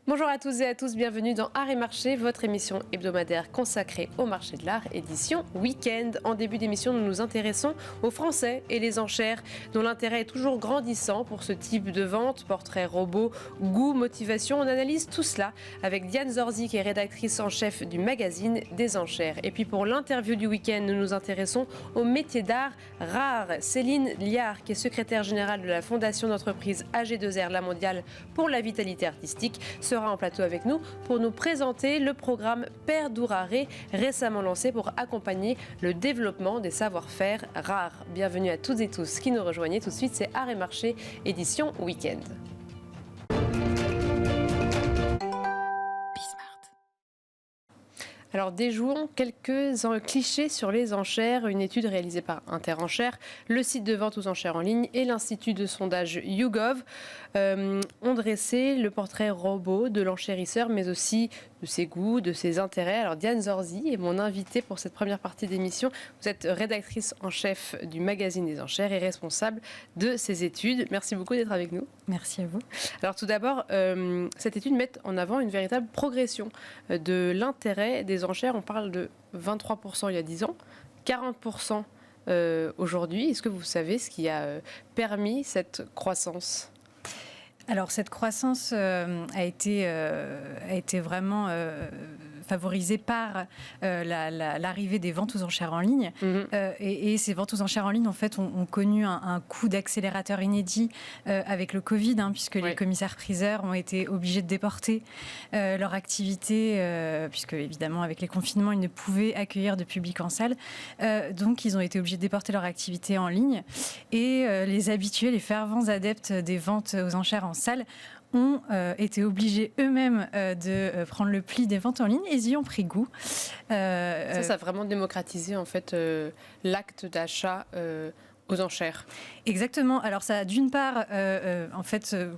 Bonjour à tous et à tous, bienvenue dans Art et Marché, votre émission hebdomadaire consacrée au marché de l'art, édition week-end. En début d'émission, nous nous intéressons aux Français et les enchères, dont l'intérêt est toujours grandissant pour ce type de vente. Portrait robot, goût, motivation, on analyse tout cela avec Diane Zorzi, qui est rédactrice en chef du magazine des enchères. Et puis pour l'interview du week-end, nous nous intéressons aux métiers d'art rares. Céline Liard, qui est secrétaire générale de la fondation d'entreprise AG2R La Mondiale pour la vitalité artistique, sera en plateau avec nous pour nous présenter le programme Perdurare, récemment lancé pour accompagner le développement des savoir-faire rares. Bienvenue à toutes et tous qui nous rejoignez. Tout de suite, c'est Art et Marché, édition week-end. Alors déjouons quelques clichés sur les enchères. Une étude réalisée par Interenchères, le site de vente aux enchères en ligne et l'institut de sondage YouGov ont dressé le portrait robot de l'enchérisseur, mais aussi de ses goûts, de ses intérêts. Alors Diane Zorzi est mon invitée pour cette première partie d'émission. Vous êtes rédactrice en chef du magazine des enchères et responsable de ces études. Merci beaucoup d'être avec nous. Merci à vous. Alors tout d'abord, cette étude met en avant une véritable progression de l'intérêt des enchères. On parle de 23% il y a 10 ans, 40% aujourd'hui. Est-ce que vous savez ce qui a permis cette croissance ? Alors cette croissance a été vraiment favorisée par l'arrivée des ventes aux enchères en ligne. Et ces ventes aux enchères en ligne, en fait, ont connu un coup d'accélérateur inédit avec le Covid, puisque les commissaires-priseurs ont été obligés de déporter leur activité, puisque évidemment, avec les confinements, ils ne pouvaient accueillir de public en salle. Donc, ils ont été obligés de déporter leur activité en ligne. Et les habitués, les fervents adeptes des ventes aux enchères en salle ont été obligés eux-mêmes de prendre le pli des ventes en ligne et ils y ont pris goût. Ça a vraiment démocratisé en fait l'acte d'achat aux enchères. Exactement. Alors ça a d'une part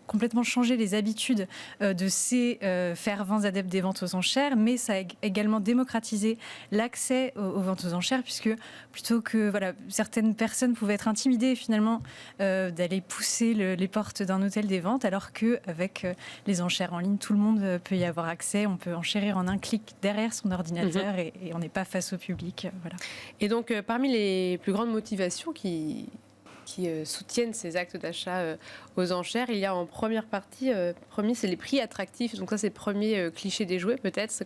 complètement changé les habitudes de ces fervents adeptes des ventes aux enchères, mais ça a également démocratisé l'accès aux ventes aux enchères, puisque plutôt que certaines personnes pouvaient être intimidées finalement d'aller pousser les portes d'un hôtel des ventes, alors qu'avec les enchères en ligne, tout le monde peut y avoir accès. On peut enchérir en un clic derrière son ordinateur et on n'est pas face au public. Voilà. Et donc parmi les plus grandes motivations qui soutiennent ces actes d'achat aux enchères. Il y a en première partie, c'est les prix attractifs. Donc ça, c'est le premier cliché déjoué peut-être. C'est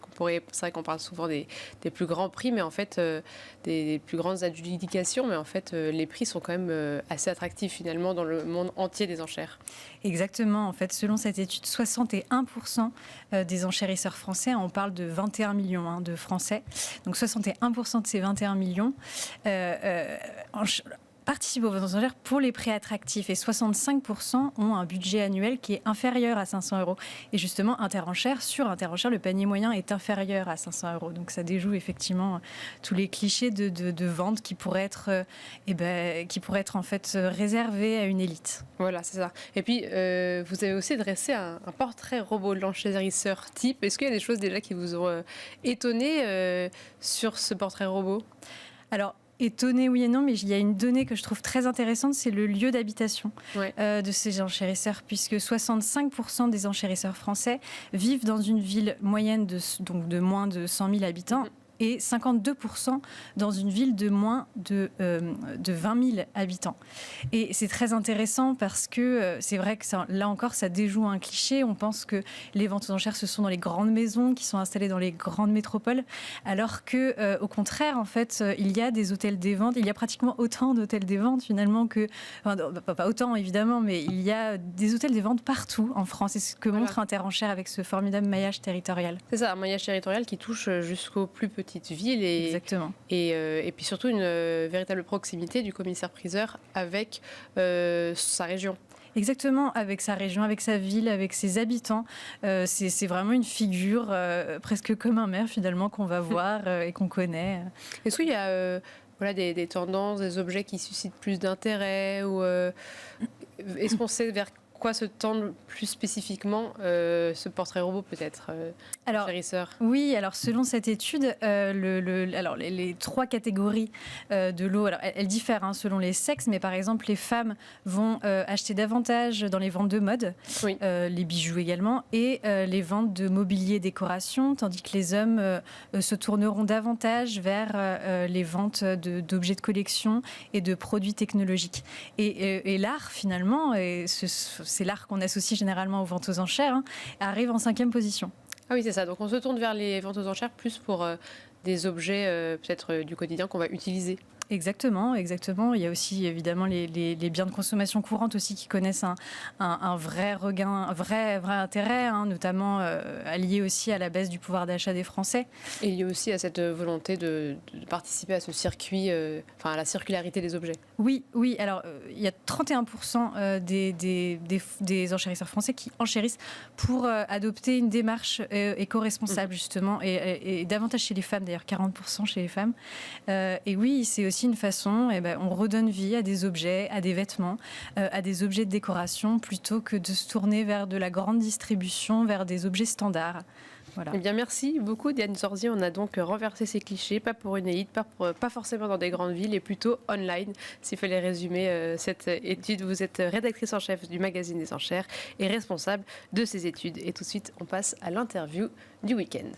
vrai qu'on parle souvent des plus grands prix, mais en fait, des plus grandes adjudications. Mais en fait, les prix sont quand même assez attractifs finalement dans le monde entier des enchères. Exactement. En fait, selon cette étude, 61% des enchérisseurs français, on parle de 21 millions de Français. Donc 61% de ces 21 millions participent aux ventes aux enchères pour les prix attractifs et 65% ont un budget annuel qui est inférieur à 500 €. Et justement, sur Interenchères, le panier moyen est inférieur à 500 €. Donc ça déjoue effectivement tous les clichés de vente qui pourraient être en fait réservés à une élite. Voilà, c'est ça. Et puis, vous avez aussi dressé un portrait robot de l'enchérisseur type. Est-ce qu'il y a des choses déjà qui vous ont étonné sur ce portrait robot ? Alors, étonné, oui et non, mais il y a une donnée que je trouve très intéressante, c'est le lieu d'habitation de ces enchérisseurs, puisque 65% des enchérisseurs français vivent dans une ville moyenne de moins de 100 000 habitants. Et 52% dans une ville de moins de 20 000 habitants. Et c'est très intéressant parce que c'est vrai que là encore, ça déjoue un cliché. On pense que les ventes aux enchères, ce sont dans les grandes maisons qui sont installées dans les grandes métropoles, alors que, au contraire, en fait, il y a des hôtels des ventes. Il y a pratiquement autant d'hôtels des ventes finalement pas autant évidemment, mais il y a des hôtels des ventes partout en France. C'est ce que montre Interenchères avec ce formidable maillage territorial. C'est ça, un maillage territorial qui touche jusqu'aux plus petits ville Exactement. Et puis surtout une véritable proximité du commissaire-priseur avec sa région. Exactement, avec sa région, avec sa ville, avec ses habitants. C'est vraiment une figure presque comme un maire finalement qu'on va voir et qu'on connaît. Est-ce qu'il y a des tendances, des objets qui suscitent plus d'intérêt ou est-ce qu'on sait vers quoi se tend plus spécifiquement ce portrait robot peut-être enchérisseur? Oui, alors selon cette étude, alors les 3 catégories de lots, alors elles diffèrent selon les sexes, mais par exemple les femmes vont acheter davantage dans les ventes de mode, oui. Les bijoux également, et les ventes de mobilier et décoration, tandis que les hommes se tourneront davantage vers les ventes d'objets de collection et de produits technologiques. Et l'art finalement, et c'est l'art qu'on associe généralement aux ventes aux enchères, arrive en 5e position. Ah oui, c'est ça. Donc on se tourne vers les ventes aux enchères plus pour des objets peut-être du quotidien qu'on va utiliser. Exactement. Il y a aussi évidemment les biens de consommation courante aussi qui connaissent un vrai regain, un vrai intérêt, notamment allié aussi à la baisse du pouvoir d'achat des Français. Et lié aussi à cette volonté de participer à ce circuit, à la circularité des objets. Oui. Alors il y a 31% des enchérisseurs français qui enchérissent pour adopter une démarche éco-responsable justement, et davantage chez les femmes d'ailleurs, 40% chez les femmes. Et oui, c'est aussi une façon, on redonne vie à des objets, à des vêtements, à des objets de décoration, plutôt que de se tourner vers de la grande distribution, vers des objets standards. Voilà. Eh bien, merci beaucoup Diane Zorzi. On a donc renversé ces clichés, pas pour une élite, pas forcément dans des grandes villes, et plutôt online. S'il fallait résumer cette étude, vous êtes rédactrice en chef du magazine des enchères et responsable de ces études. Et tout de suite, on passe à l'interview du week-end.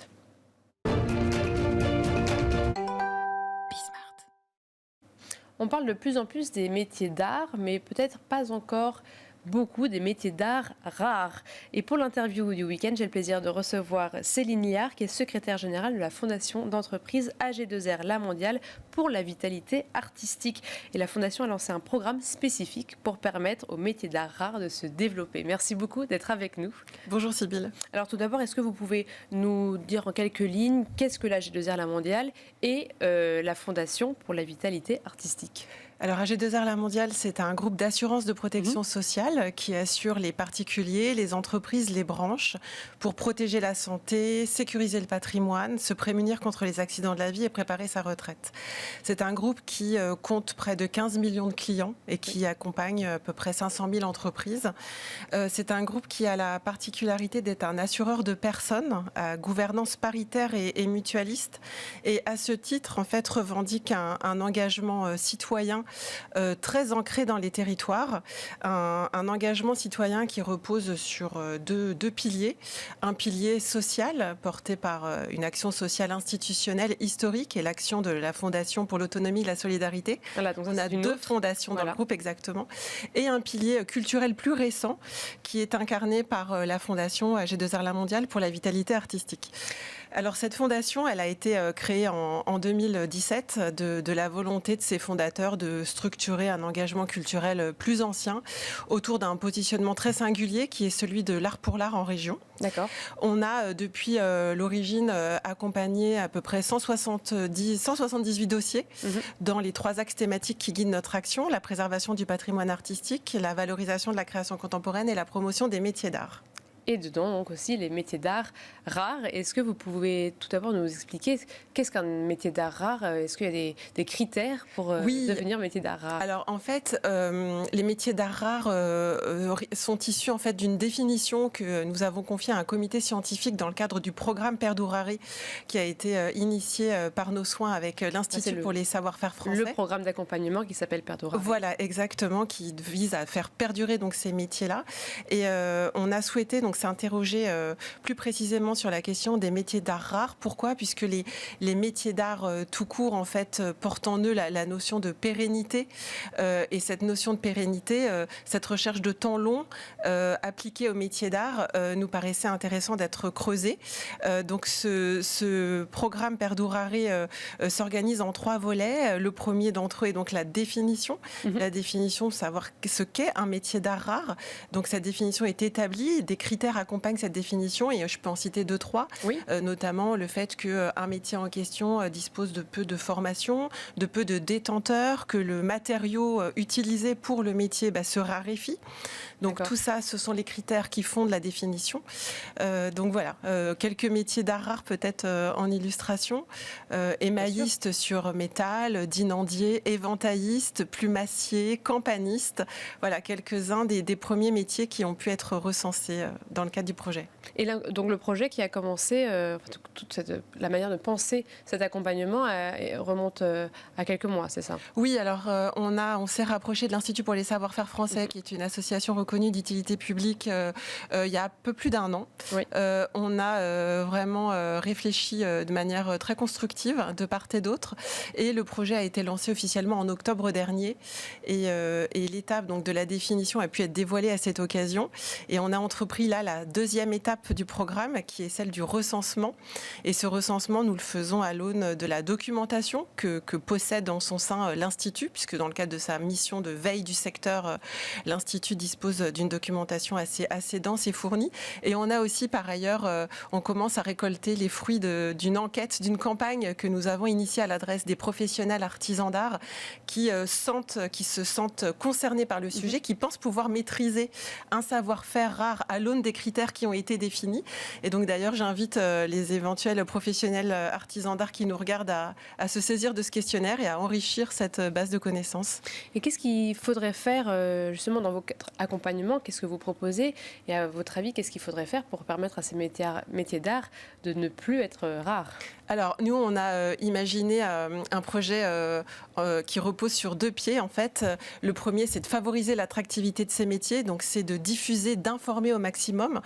On parle de plus en plus des métiers d'art, mais peut-être pas encore beaucoup des métiers d'art rares. Et pour l'interview du week-end, j'ai le plaisir de recevoir Céline Liard, qui est secrétaire générale de la fondation d'entreprise AG2R La Mondiale pour la vitalité artistique. Et la fondation a lancé un programme spécifique pour permettre aux métiers d'art rares de se développer. Merci beaucoup d'être avec nous. Bonjour Sybille. Alors tout d'abord, est-ce que vous pouvez nous dire en quelques lignes qu'est-ce que l'AG2R La Mondiale et la fondation pour la vitalité artistique ? Alors AG2R La Mondiale, c'est un groupe d'assurance de protection sociale qui assure les particuliers, les entreprises, les branches pour protéger la santé, sécuriser le patrimoine, se prémunir contre les accidents de la vie et préparer sa retraite. C'est un groupe qui compte près de 15 millions de clients et qui accompagne à peu près 500 000 entreprises. C'est un groupe qui a la particularité d'être un assureur de personnes à gouvernance paritaire et mutualiste, et à ce titre en fait revendique un engagement citoyen très ancré dans les territoires, un engagement citoyen qui repose sur deux piliers. Un pilier social porté par une action sociale institutionnelle historique et l'action de la Fondation pour l'autonomie et la solidarité. Voilà, donc on a 2 fondations dans le groupe exactement. Et un pilier culturel plus récent qui est incarné par la Fondation AG2R La Mondiale pour la vitalité artistique. Alors cette fondation, elle a été créée en 2017 de la volonté de ses fondateurs de structurer un engagement culturel plus ancien autour d'un positionnement très singulier qui est celui de l'art pour l'art en région. D'accord. On a depuis l'origine accompagné à peu près 178 dossiers dans les 3 axes thématiques qui guident notre action: la préservation du patrimoine artistique, la valorisation de la création contemporaine et la promotion des métiers d'art. Et dedans, donc aussi, les métiers d'art rares. Est-ce que vous pouvez tout d'abord nous expliquer qu'est-ce qu'un métier d'art rare ? Est-ce qu'il y a des critères pour devenir métier d'art rare ? Alors, en fait, les métiers d'art rares sont issus en fait, d'une définition que nous avons confiée à un comité scientifique dans le cadre du programme Perdurare qui a été initié par nos soins avec l'Institut pour les savoir-faire français. Le programme d'accompagnement qui s'appelle Perdurare. Voilà, exactement, qui vise à faire perdurer donc, ces métiers-là. Et on a souhaité donc s'interroger plus précisément sur la question des métiers d'art rares. Pourquoi ? Puisque les métiers d'art tout court en fait portent en eux la notion de pérennité, et cette notion de pérennité, cette recherche de temps long appliquée aux métiers d'art nous paraissait intéressant d'être creusée. Donc ce programme Perdurare s'organise en 3 volets. Le premier d'entre eux est donc la définition. La définition, savoir ce qu'est un métier d'art rare. Donc cette définition est établie, des critères accompagnent cette définition et je peux en citer 2-3, notamment le fait qu'un métier en question dispose de peu de formation, de peu de détenteurs, que le matériau utilisé pour le métier se raréfie. Donc tout ça, ce sont les critères qui font de la définition. Donc voilà, quelques métiers d'art rare peut-être en illustration. Émailliste sur métal, dinandier, éventailliste, plumassier, campaniste. Voilà, quelques-uns des premiers métiers qui ont pu être recensés dans le cadre du projet. Et là, donc le projet qui a commencé, la manière de penser cet accompagnement remonte à quelques mois, c'est ça? Oui, alors on s'est rapproché de l'Institut pour les savoir-faire français, qui est une association reconnue d'utilité publique il y a un peu plus d'un an. Oui. On a vraiment réfléchi de manière très constructive de part et d'autre, et le projet a été lancé officiellement en octobre dernier, et l'étape donc de la définition a pu être dévoilée à cette occasion, et on a entrepris là la deuxième étape du programme, qui est celle du recensement. Et ce recensement, nous le faisons à l'aune de la documentation que possède en son sein l'Institut, puisque dans le cadre de sa mission de veille du secteur, l'Institut dispose d'une documentation assez dense et fournie. Et on a aussi, par ailleurs, on commence à récolter les fruits d'une enquête, d'une campagne que nous avons initiée à l'adresse des professionnels artisans d'art qui se sentent concernés par le sujet, qui pensent pouvoir maîtriser un savoir-faire rare à l'aune des critères qui ont été définis. Et donc d'ailleurs, j'invite les éventuels professionnels artisans d'art qui nous regardent à se saisir de ce questionnaire et à enrichir cette base de connaissances. Et qu'est-ce qu'il faudrait faire justement dans vos accompagnements? Qu'est-ce que vous proposez? Et à votre avis, qu'est-ce qu'il faudrait faire pour permettre à ces métiers d'art de ne plus être rares? Alors, nous, on a imaginé un projet qui repose sur deux pieds, en fait. Le premier, c'est de favoriser l'attractivité de ces métiers. Donc, c'est de diffuser, d'informer au maximum.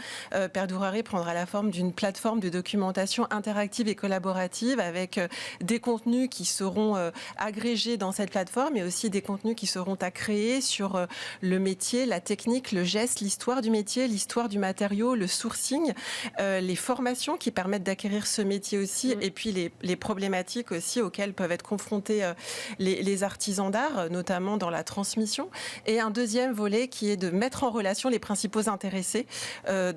Perdurare prendra la forme d'une plateforme de documentation interactive et collaborative avec des contenus qui seront agrégés dans cette plateforme, mais aussi des contenus qui seront à créer sur le métier, la technique, le geste, l'histoire du métier, l'histoire du matériau, le sourcing, les formations qui permettent d'acquérir ce métier aussi, et puis les problématiques aussi auxquelles peuvent être confrontés les artisans d'art, notamment dans la transmission. Et un deuxième volet qui est de mettre en relation les principaux intéressés,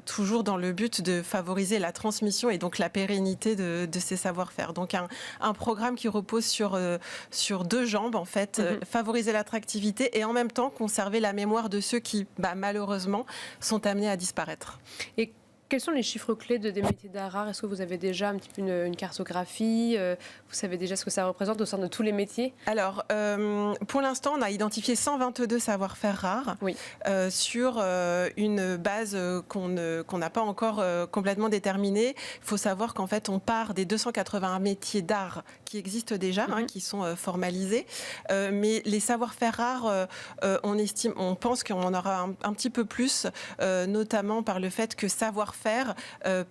toujours dans le but de favoriser la transmission et donc la pérennité de ces savoir-faire. Donc un programme qui repose sur deux jambes, en fait, favoriser l'attractivité et en même temps conserver la mémoire de ceux qui, malheureusement, sont amenés à disparaître. Et quels sont les chiffres clés des métiers d'art rare? Est-ce que vous avez déjà un petit peu une cartographie? Vous savez déjà ce que ça représente au sein de tous les métiers? Alors, pour l'instant, on a identifié 122 savoir-faire rares sur une base qu'on n'a pas encore complètement déterminée. Il faut savoir qu'en fait, on part des 281 métiers d'art qui existent déjà, qui sont formalisés. Mais les savoir-faire rares, on pense qu'on en aura un petit peu plus, notamment par le fait que savoir-faire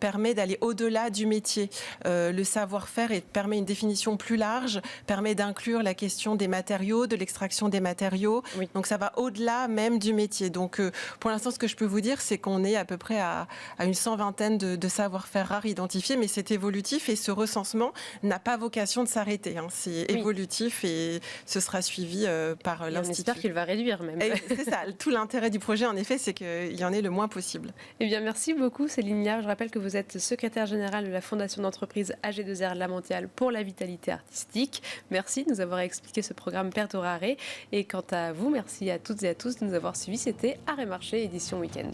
permet d'aller au-delà du métier. Le savoir-faire permet une définition plus large, permet d'inclure la question des matériaux, de l'extraction des matériaux. Oui. Donc ça va au-delà même du métier. Donc pour l'instant, ce que je peux vous dire, c'est qu'on est à peu près à une 120aine de savoir-faire rares identifiés, mais c'est évolutif et ce recensement n'a pas vocation de s'arrêter. C'est évolutif et ce sera suivi par l'Institut. On espère qu'il va réduire même. C'est ça. Tout l'intérêt du projet, en effet, c'est qu'il y en ait le moins possible. Eh bien, merci beaucoup. Céline Liard, je rappelle que vous êtes secrétaire générale de la fondation d'entreprise AG2R La Mondiale pour la vitalité artistique. Merci de nous avoir expliqué ce programme Perdurare. Et quant à vous, merci à toutes et à tous de nous avoir suivis. C'était Art et Marché, édition Week-end.